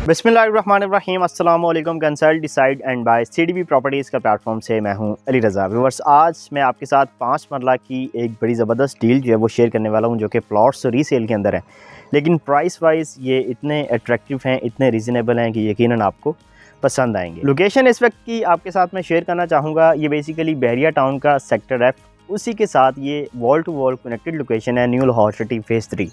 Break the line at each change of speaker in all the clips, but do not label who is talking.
बिस्मिल्लाहिर्रहमानिर्रहीम अस्सलाम वालेकुम। Consult decide and buy CDB properties का प्लेटफॉर्म से मैं हूं अली रज़ा। व्यूअर्स, आज मैं आपके साथ 5 मरला की एक बड़ी ज़बरदस्त डील जो है वो शेयर करने वाला हूं, जो कि प्लॉट्स रीसेल के अंदर है, लेकिन प्राइस वाइज ये इतने अट्रैक्टिव हैं, इतने रीज़नेबल हैं कि यकीनन आपको पसंद आएंगे। लोकेशन इस वक्त की आपके साथ मैं शेयर करना चाहूँगा। ये बेसिकली बहरिया टाउन का सेक्टर F, उसी के साथ ये wall to wall connected location है, न्यू लाहौर सिटी फ़ेज़ 3।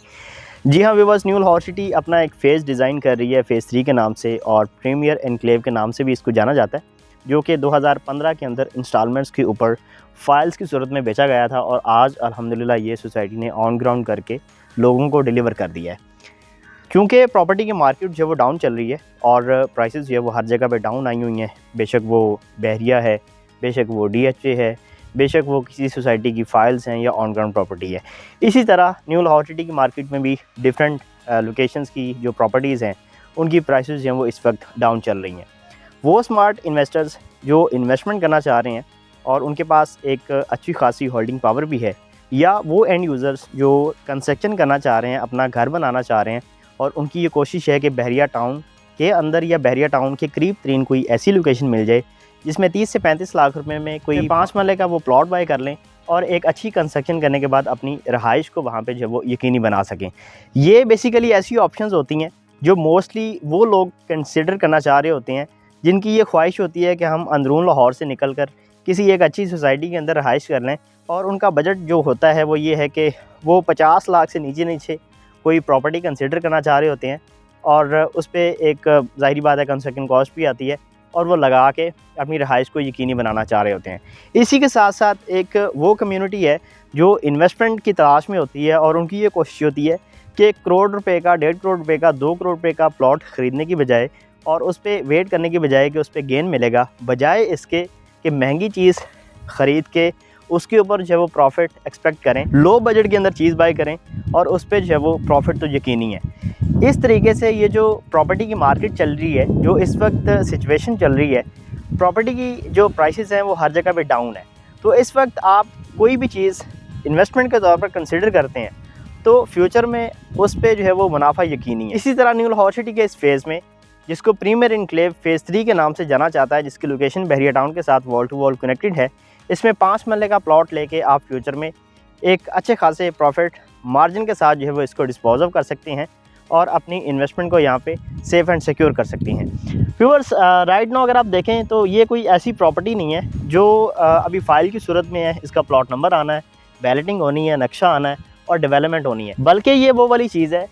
जी हाँ व्यूअर्स, न्यू लाहौर सिटी अपना एक फ़ेज़ डिज़ाइन कर रही है फ़ेज़ 3 के नाम से, और प्रीमियर एनक्लेव के नाम से भी इसको जाना जाता है, जो कि 2015 के अंदर इंस्टॉलमेंट्स के ऊपर फाइल्स की सूरत में बेचा गया था, और आज अल्हम्दुलिल्लाह ये सोसाइटी ने ऑन ग्राउंड करके लोगों को डिलीवर कर दिया है। क्योंकि प्रॉपर्टी की मार्केट जो है वो डाउन चल रही है और प्राइसेस जो है वो हर जगह पे डाउन आई हुई हैं, बेशक वो बहरिया है, बेशक वो DHA है, बेशक वो किसी सोसाइटी की फ़ाइल्स हैं या ऑन ग्राउंड प्रॉपर्टी है। इसी तरह न्यू लाहौर सिटी की मार्केट में भी डिफरेंट लोकेशंस की जो प्रॉपर्टीज़ हैं उनकी प्राइसेस जो हैं वो इस वक्त डाउन चल रही हैं। वो स्मार्ट इन्वेस्टर्स जो इन्वेस्टमेंट करना चाह रहे हैं और उनके पास एक अच्छी खासी होल्डिंग पावर भी है, या वो एंड यूज़र्स जो कंस्ट्रक्शन करना चाह रहे हैं, अपना घर बनाना चाह रहे हैं, और उनकी ये कोशिश है कि बहरिया टाउन के अंदर या बहरिया टाउन के करीब तरीन कोई ऐसी लोकेशन मिल जाए जिसमें 30 से 35 लाख रुपए में कोई 5 मरले का वो प्लॉट बाय कर लें और एक अच्छी कंस्ट्रक्शन करने के बाद अपनी रहाइश को वहाँ पे जो वो यकीनी बना सकें। ये बेसिकली ऐसी ऑप्शंस होती हैं जो मोस्टली वो लोग कंसिडर करना चाह रहे होते हैं जिनकी ये ख्वाहिश होती है कि हम अंदरून लाहौर से निकल कर किसी एक अच्छी सोसाइटी के अंदर रहाइश कर लें, और उनका बजट जो होता है वो ये है कि वो 50 लाख से नीचे कोई प्रॉपर्टी कंसिडर करना चाह रहे होते हैं, और उस पर एक ज़ाहिरी बात है कंस्ट्रक्शन कॉस्ट भी आती है, और वो लगा के अपनी रहाइश को यकीनी बनाना चाह रहे होते हैं। इसी के साथ साथ एक वो कम्युनिटी है जो इन्वेस्टमेंट की तलाश में होती है, और उनकी ये कोशिश होती है कि 1 करोड़ रुपए का, 1.5 करोड़ रुपए का, 2 करोड़ रुपए का प्लॉट ख़रीदने की बजाय और उस पर वेट करने की बजाय कि उस पर गेन मिलेगा, बजाय इसके कि महंगी चीज़ ख़रीद के उसके ऊपर जो है वो प्रॉफिट एक्सपेक्ट करें, लो बजट के अंदर चीज़ बाय करें और उस पर जो है वो प्रॉफिट तो यकीनी है। इस तरीके से ये जो प्रॉपर्टी की मार्केट चल रही है, जो इस वक्त सिचुएशन चल रही है, प्रॉपर्टी की जो प्राइसेस हैं वो हर जगह पे डाउन है। तो इस वक्त आप कोई भी चीज़ इन्वेस्टमेंट के तौर पर कंसिडर करते हैं तो फ्यूचर में उस पर जो है वो मुनाफा यकीनी है। इसी तरह न्यू लाहौर सिटी के इस फेज़ में, जिसको प्रीमियर एनक्लेव फ़ेज़ 3 के नाम से जाना जाता है, जिसकी लोकेशन बहरिया टाउन के साथ वॉल टू वॉल कनेक्टेड है, इसमें 5 मरले का प्लॉट लेके आप फ्यूचर में एक अच्छे खासे प्रॉफिट मार्जिन के साथ जो है वो इसको डिस्पोज ऑफ कर सकते हैं और अपनी इन्वेस्टमेंट को यहाँ पे सेफ़ एंड सिक्योर कर सकती हैं। व्यूअर्स, राइट नाउ अगर आप देखें तो ये कोई ऐसी प्रॉपर्टी नहीं है जो अभी फ़ाइल की सूरत में है, इसका प्लॉट नंबर आना है, बैलेटिंग होनी है, नक्शा आना है और डेवलपमेंट होनी है, बल्कि ये वो वाली चीज़ है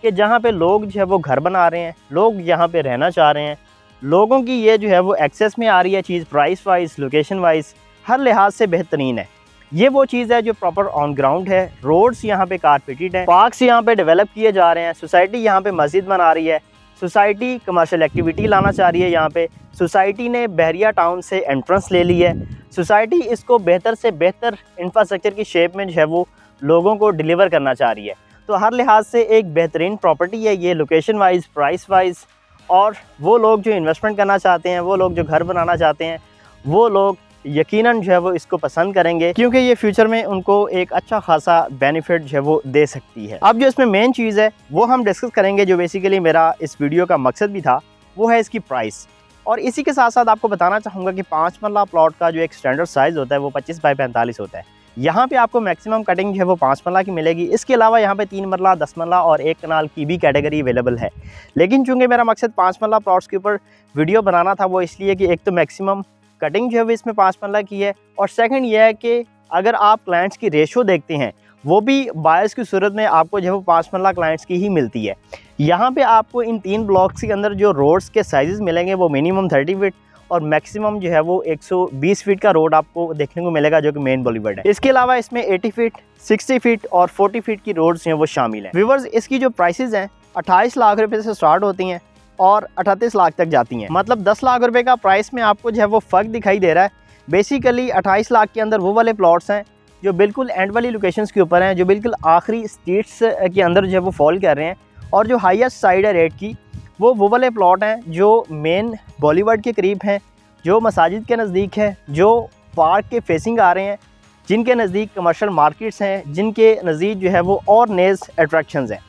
कि जहाँ पे लोग जो है वो घर बना रहे हैं, लोग यहाँ पे रहना चाह रहे हैं, लोगों की ये जो है वो एक्सेस में आ रही है चीज़, प्राइस वाइज, लोकेशन वाइज, हर लिहाज से बेहतरीन है। ये वो चीज़ है जो प्रॉपर ऑन ग्राउंड है। रोड्स यहाँ पे कारपेटेड हैं, पार्क्स यहाँ पे डेवलप किए जा रहे हैं, सोसाइटी यहाँ पे मस्जिद बना रही है, सोसाइटी कमर्शियल एक्टिविटी लाना चाह रही है यहाँ पे, सोसाइटी ने बहरिया टाउन से एंट्रेंस ले ली है, सोसाइटी इसको बेहतर से बेहतर इंफ्रास्ट्रक्चर की शेप में जो है वो लोगों को डिलीवर करना चाह रही है। तो हर लिहाज से एक बेहतरीन प्रॉपर्टी है ये, लोकेशन वाइज, प्राइस वाइज, और वो लोग जो इन्वेस्टमेंट करना चाहते हैं, वो लोग जो घर बनाना चाहते हैं, वो लोग यकीनन जो है वो इसको पसंद करेंगे, क्योंकि ये फ्यूचर में उनको एक अच्छा खासा बेनिफिट जो है वो दे सकती है। अब जो इसमें मेन चीज़ है वो हम डिस्कस करेंगे, जो बेसिकली मेरा इस वीडियो का मकसद भी था, वो है इसकी प्राइस। और इसी के साथ साथ आपको बताना चाहूँगा कि 5 मरला प्लॉट का जो एक स्टैंडर्ड साइज़ होता है वो 25 बाई 45 होता है। यहाँ पे आपको मैक्सिमम कटिंग जो है वो 5 मरला की मिलेगी। इसके अलावा यहाँ पे 3 मरला, 10 मरला और 1 कनाल की भी कैटेगरी अवेलेबल है। लेकिन चूँकि मेरा मकसद 5 मरला प्लॉट्स के ऊपर वीडियो बनाना था, वो इसलिए कि एक तो मैक्सिमम कटिंग जो है वो इसमें 5 मरला की है, और सेकंड ये है कि अगर आप क्लाइंट्स की रेशो देखते हैं, वो भी बायर्स की सूरत में आपको जो है वो 5 मरला क्लाइंट्स की ही मिलती है। यहाँ पे आपको इन 3 ब्लॉक्स के अंदर जो रोड्स के साइज़ मिलेंगे वो मिनिमम 30 फीट और मैक्सिमम जो है वो 120 फीट का रोड आपको देखने को मिलेगा, जो कि मेन बॉलीवुड है। इसके अलावा इसमें 80 फीट, 60 फीट और 40 फीट की रोड्स हैं वो शामिल हैं। व्यूअर्स, इसकी जो प्राइसेस हैं 28 लाख रुपए से स्टार्ट होती हैं और 38 लाख तक जाती हैं। मतलब 10 लाख रुपए का प्राइस में आपको जो है वो फ़र्क दिखाई दे रहा है। बेसिकली 28 लाख के अंदर वो वाले प्लॉट्स हैं जो बिल्कुल एंड वाली लोकेशंस के ऊपर हैं, जो बिल्कुल आखिरी स्ट्रीट्स के अंदर जो है वो फॉल कर रहे हैं, और जो हाईएस्ट साइड है रेट की वो वाले प्लॉट हैं जो मेन बॉलीवुड के करीब हैं, जो मसाजिद के नज़दीक है, जो पार्क के फेसिंग आ रहे हैं, जिनके नज़दीक कमर्शियल मार्केट्स हैं, जिनके नज़दीक जो है वो और नेज़ अट्रैक्शंस हैं।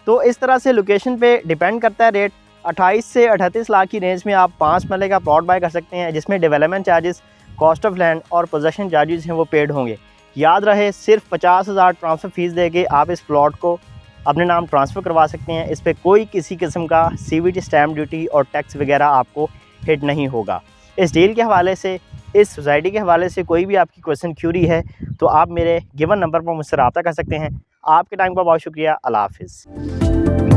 तो इस तरह से लोकेशन पे डिपेंड करता है रेट। 28 से 38 लाख की रेंज में आप 5 मरले का प्लॉट बाय कर सकते हैं, जिसमें development charges, cost of land और पोजेसन चार्जेस हैं वो पेड होंगे। याद रहे, सिर्फ 50,000 ट्रांसफ़र फ़ीस देके आप इस प्लॉट को अपने नाम ट्रांसफ़र करवा सकते हैं। इस पर कोई किसी किस्म का CVT स्टैम्प ड्यूटी और टैक्स वगैरह आपको हिट नहीं होगा। इस डील के हवाले से, इस सोसाइटी के हवाले से कोई भी आपकी क्वेश्चन क्यूरी है तो आप मेरे गिवन नंबर पर मुझसे रब्ता कर सकते हैं। आपके टाइम का बहुत शुक्रिया। अल्लाह हाफ़िज़।